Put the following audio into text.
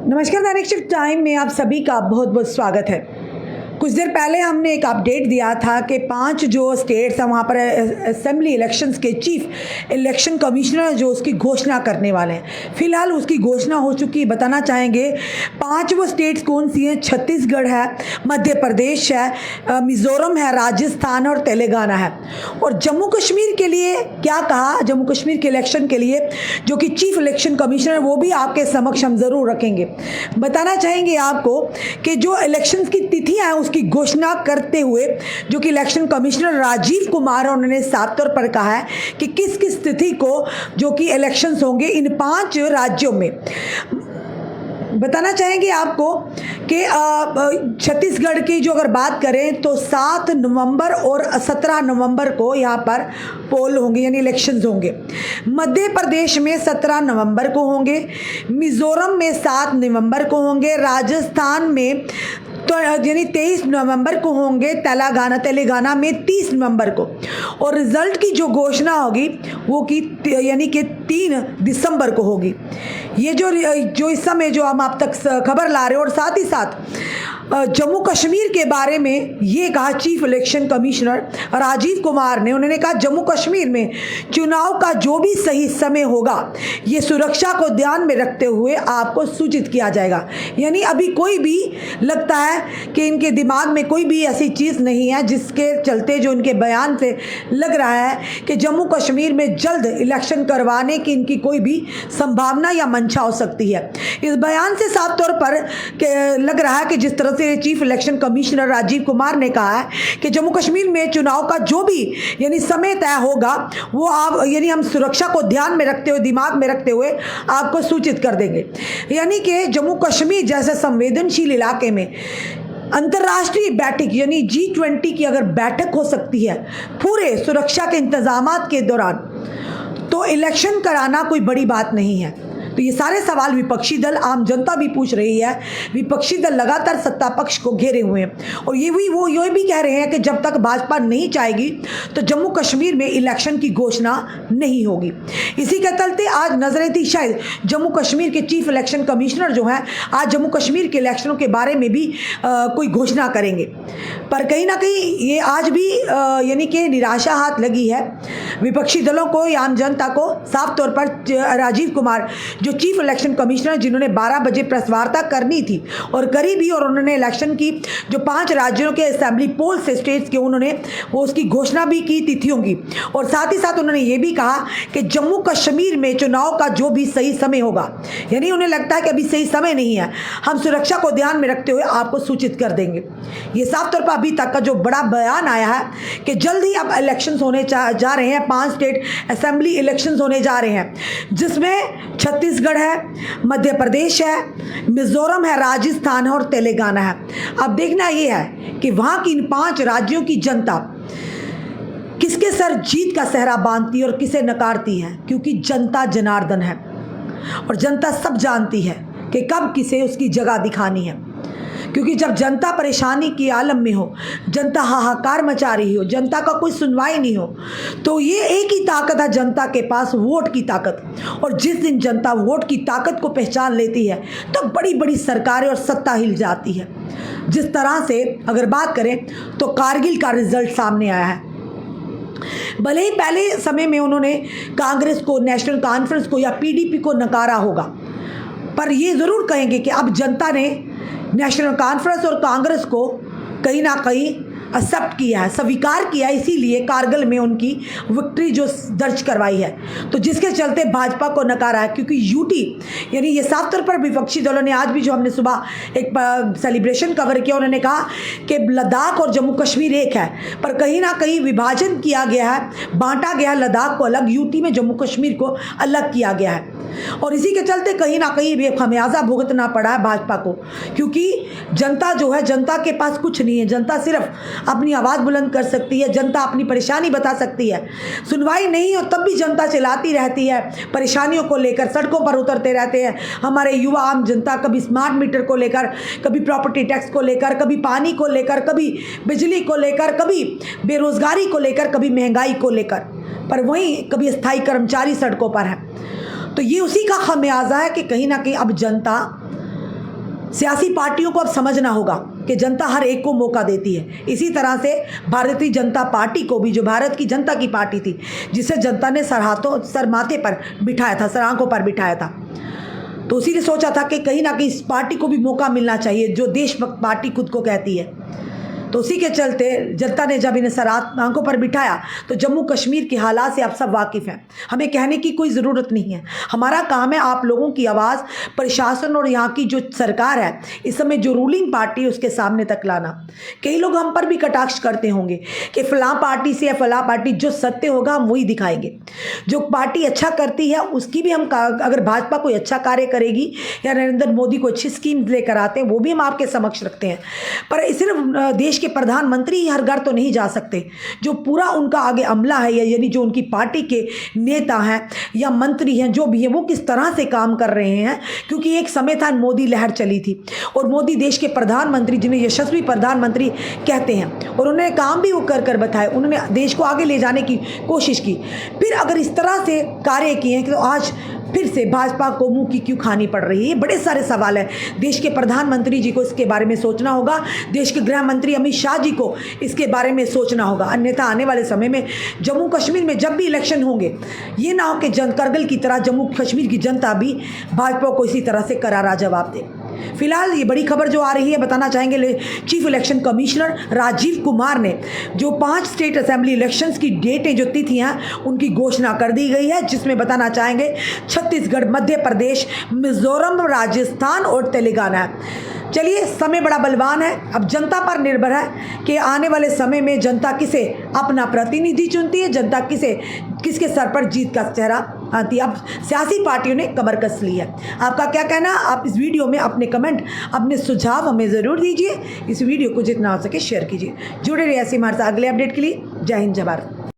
नमस्कार, the next time में आप सभी का बहुत बहुत स्वागत है। कुछ देर पहले हमने एक अपडेट दिया था कि 5 जो स्टेट्स हैं वहाँ पर असेंबली इलेक्शंस के चीफ इलेक्शन कमिश्नर जो उसकी घोषणा करने वाले हैं। फिलहाल उसकी घोषणा हो चुकी है। बताना चाहेंगे 5 वो स्टेट्स कौन सी हैं। छत्तीसगढ़ है, मध्य प्रदेश है, मिज़ोरम है, राजस्थान और तेलंगाना है। और जम्मू कश्मीर के लिए क्या कहा, जम्मू कश्मीर के इलेक्शन के लिए जो कि चीफ इलेक्शन कमिश्नर, वो भी आपके समक्ष हम ज़रूर रखेंगे। बताना चाहेंगे आपको कि जो इलेक्शंस की तिथियाँ हैं उसकी घोषणा करते हुए जो कि इलेक्शन कमिश्नर राजीव कुमार, उन्होंने साफ तौर पर कहा है कि किस किस तिथि को जो कि इलेक्शंस होंगे इन 5 राज्यों में। बताना चाहेंगे आपको कि छत्तीसगढ़ की जो अगर बात करें तो 7 नवंबर और 17 नवंबर को यहाँ पर पोल होंगे यानी इलेक्शंस होंगे। मध्य प्रदेश में 17 नवंबर को होंगे, मिज़ोरम में 7 नवंबर को होंगे, राजस्थान में तो यानी 23 नवंबर को होंगे, तेलंगाना में 30 नवंबर को। और रिज़ल्ट की जो घोषणा होगी वो की यानी कि 3 दिसंबर को होगी। ये जो इस समय जो हम आप तक खबर ला रहे हो, और साथ ही साथ जम्मू कश्मीर के बारे में ये कहा chief election commissioner Rajiv Kumar ने। उन्होंने कहा जम्मू कश्मीर में चुनाव का जो भी सही समय होगा ये सुरक्षा को ध्यान में रखते हुए आपको सूचित किया जाएगा। यानी अभी कोई भी लगता है कि इनके दिमाग में कोई भी ऐसी चीज़ नहीं है जिसके चलते जो इनके बयान से लग रहा है कि जम्मू कश्मीर में जल्द इलेक्शन करवाने की इनकी कोई भी संभावना या मंशा हो सकती है। इस बयान से साफ तौर पर लग रहा है कि जिस तरह से chief election commissioner Rajiv Kumar ने कहा है कि जम्मू कश्मीर में चुनाव का जो भी यानी समय तय होगा वो आप यानी हम सुरक्षा को ध्यान में रखते हुए, दिमाग में रखते हुए आपको सूचित कर देंगे। यानी कि जम्मू कश्मीर जैसे संवेदनशील इलाके में अंतर्राष्ट्रीय बैठक यानी G20 की अगर बैठक हो सकती है पूरे सुरक्षा के इंतजामात के दौरान, तो इलेक्शन कराना कोई बड़ी बात नहीं है। तो ये सारे सवाल विपक्षी दल, आम जनता भी पूछ रही है। विपक्षी दल लगातार सत्ता पक्ष को घेरे हुए हैं और ये भी कह रहे हैं कि जब तक भाजपा नहीं चाहेगी तो जम्मू कश्मीर में इलेक्शन की घोषणा नहीं होगी। इसी के चलते आज नजरें थी शायद जम्मू कश्मीर के चीफ इलेक्शन कमिश्नर जो हैं आज जम्मू कश्मीर के इलेक्शनों के बारे में भी कोई घोषणा करेंगे, पर कहीं ना कहीं ये आज भी यानी कि निराशा हाथ लगी है विपक्षी दलों को या आम जनता को। साफ तौर पर राजीव कुमार जो चीफ इलेक्शन कमिश्नर, जिन्होंने 12 बजे प्रेस वार्ता करनी थी और करी भी, और उन्होंने इलेक्शन की जो 5 राज्यों के असेंबली पोल से स्टेट्स के उन्होंने वो उसकी घोषणा भी की तिथियों की। और साथ ही साथ उन्होंने ये भी कहा कि जम्मू कश्मीर में चुनाव का जो भी सही समय होगा, यानी उन्हें लगता है कि अभी सही समय नहीं है, हम सुरक्षा को ध्यान में रखते हुए आपको सूचित कर देंगे। ये साफ तौर पर अभी तक का जो बड़ा बयान आया है कि जल्द ही अब इलेक्शंस होने जा रहे हैं। 5 स्टेट असेंबली इलेक्शंस होने जा रहे हैं जिसमें छत्तीसगढ़ है, मध्य प्रदेश है, मिज़ोरम है, राजस्थान है और तेलंगाना है। अब देखना यह है कि वहां की इन 5 राज्यों की जनता किसके सर जीत का सेहरा बांधती है और किसे नकारती है, क्योंकि जनता जनार्दन है और जनता सब जानती है कि कब किसे उसकी जगह दिखानी है। क्योंकि जब जनता परेशानी की आलम में हो, जनता हाहाकार मचा रही हो, जनता का कोई सुनवाई नहीं हो, तो ये एक ही ताकत है जनता के पास, वोट की ताकत। और जिस दिन जनता वोट की ताकत को पहचान लेती है तो बड़ी बड़ी सरकारें और सत्ता हिल जाती है। जिस तरह से अगर बात करें तो कारगिल का रिजल्ट सामने आया है। भले ही पहले समय में उन्होंने कांग्रेस को, नेशनल कॉन्फ्रेंस को या PDP को नकारा होगा, पर ये ज़रूर कहेंगे कि अब जनता ने नेशनल कॉन्फ्रेंस और कांग्रेस को कहीं ना कहीं एक्सेप्ट किया है, स्वीकार किया है, इसीलिए कारगिल में उनकी विक्ट्री जो दर्ज करवाई है। तो जिसके चलते भाजपा को नकारा है, क्योंकि यूटी यानी ये साफ तौर पर विपक्षी दलों ने आज भी जो हमने सुबह एक सेलिब्रेशन कवर किया, उन्होंने कहा कि लद्दाख और जम्मू कश्मीर एक है, पर कहीं ना कहीं विभाजन किया गया है, बांटा गया है लद्दाख को अलग, यूटी में जम्मू कश्मीर को अलग किया गया है। और इसी के चलते कहीं ना कहीं भी खमियाजा भुगतना पड़ा है भाजपा को, क्योंकि जनता जो है, जनता के पास कुछ नहीं है। जनता सिर्फ अपनी आवाज़ बुलंद कर सकती है, जनता अपनी परेशानी बता सकती है। सुनवाई नहीं हो तब भी जनता चिल्लाती रहती है, परेशानियों को लेकर सड़कों पर उतरते रहते हैं। हमारे युवा आम जनता कभी स्मार्ट मीटर को लेकर, कभी प्रॉपर्टी टैक्स को लेकर, कभी पानी को लेकर, कभी बिजली को लेकर, कभी बेरोजगारी को लेकर, कभी महंगाई को लेकर, पर वहीं कभी स्थायी कर्मचारी सड़कों पर है। तो ये उसी का खमियाजा है कि कहीं ना कहीं अब जनता सियासी पार्टियों को अब समझना होगा कि जनता हर एक को मौका देती है। इसी तरह से भारतीय जनता पार्टी को भी, जो भारत की जनता की पार्टी थी, जिसे जनता ने सर माथे पर बिठाया था, सर आंखों पर बिठाया था, तो उसी ने सोचा था कि कहीं ना कहीं इस पार्टी को भी मौका मिलना चाहिए, जो देशभक्त पार्टी खुद को कहती है। तो उसी के चलते जनता ने जब इन्हें सर आंखों पर बिठाया, तो जम्मू कश्मीर के हालात से आप सब वाकिफ़ हैं, हमें कहने की कोई ज़रूरत नहीं है। हमारा काम है आप लोगों की आवाज़ प्रशासन और यहाँ की जो सरकार है, इस समय जो रूलिंग पार्टी है, उसके सामने तक लाना। कई लोग हम पर भी कटाक्ष करते होंगे कि फ़लाँ पार्टी से या फ़लाँ पार्टी, जो सत्य होगा हम वही दिखाएंगे। जो पार्टी अच्छा करती है उसकी भी हम, अगर भाजपा कोई अच्छा कार्य करेगी या नरेंद्र मोदी को अच्छी स्कीम लेकर आते हैं, वो भी हम आपके समक्ष रखते हैं। पर सिर्फ देश के प्रधानमंत्री ही हर घर तो नहीं जा सकते। जो पूरा उनका आगे अमला है, यानी जो उनकी पार्टी के नेता हैं या मंत्री हैं, जो भी हैं, वो किस तरह से काम कर रहे हैं। क्योंकि एक समय था मोदी लहर चली थी और मोदी देश के प्रधानमंत्री, जिन्हें यशस्वी प्रधानमंत्री कहते हैं, और उन्होंने काम भी वो कर बताए, उन्होंने देश को आगे ले जाने की कोशिश की। फिर अगर इस तरह से कार्य किए हैं तो आज फिर से भाजपा को मुंह की क्यों खानी पड़ रही है? ये बड़े सारे सवाल हैं। देश के प्रधानमंत्री जी को इसके बारे में सोचना होगा, देश के गृह मंत्री अमित शाह जी को इसके बारे में सोचना होगा। अन्यथा आने वाले समय में जम्मू कश्मीर में जब भी इलेक्शन होंगे, ये ना हो कि करगिल की तरह जम्मू कश्मीर की जनता भी भाजपा को इसी तरह से करारा जवाब दे। फिलहाल ये बड़ी खबर जो आ रही है, बताना चाहेंगे, chief election commissioner Rajiv Kumar ने जो 5 स्टेट असेंबली इलेक्शंस की डेटें, जो तिथियां, उनकी घोषणा कर दी गई है, जिसमें बताना चाहेंगे छत्तीसगढ़, मध्य प्रदेश, मिजोरम, राजस्थान और तेलंगाना। चलिए, समय बड़ा बलवान है, अब जनता पर निर्भर है कि आने वाले समय में जनता किसे अपना प्रतिनिधि चुनती है, जनता किसके सर पर जीत का चेहरा आती है। अब सियासी पार्टियों ने कमर कस ली है। आपका क्या कहना? आप इस वीडियो में अपने कमेंट, अपने सुझाव हमें ज़रूर दीजिए। इस वीडियो को जितना हो सके शेयर कीजिए। जुड़े रहिए ऐसे हमारे साथ अगले अपडेट के लिए। जय हिंद, जय भारत।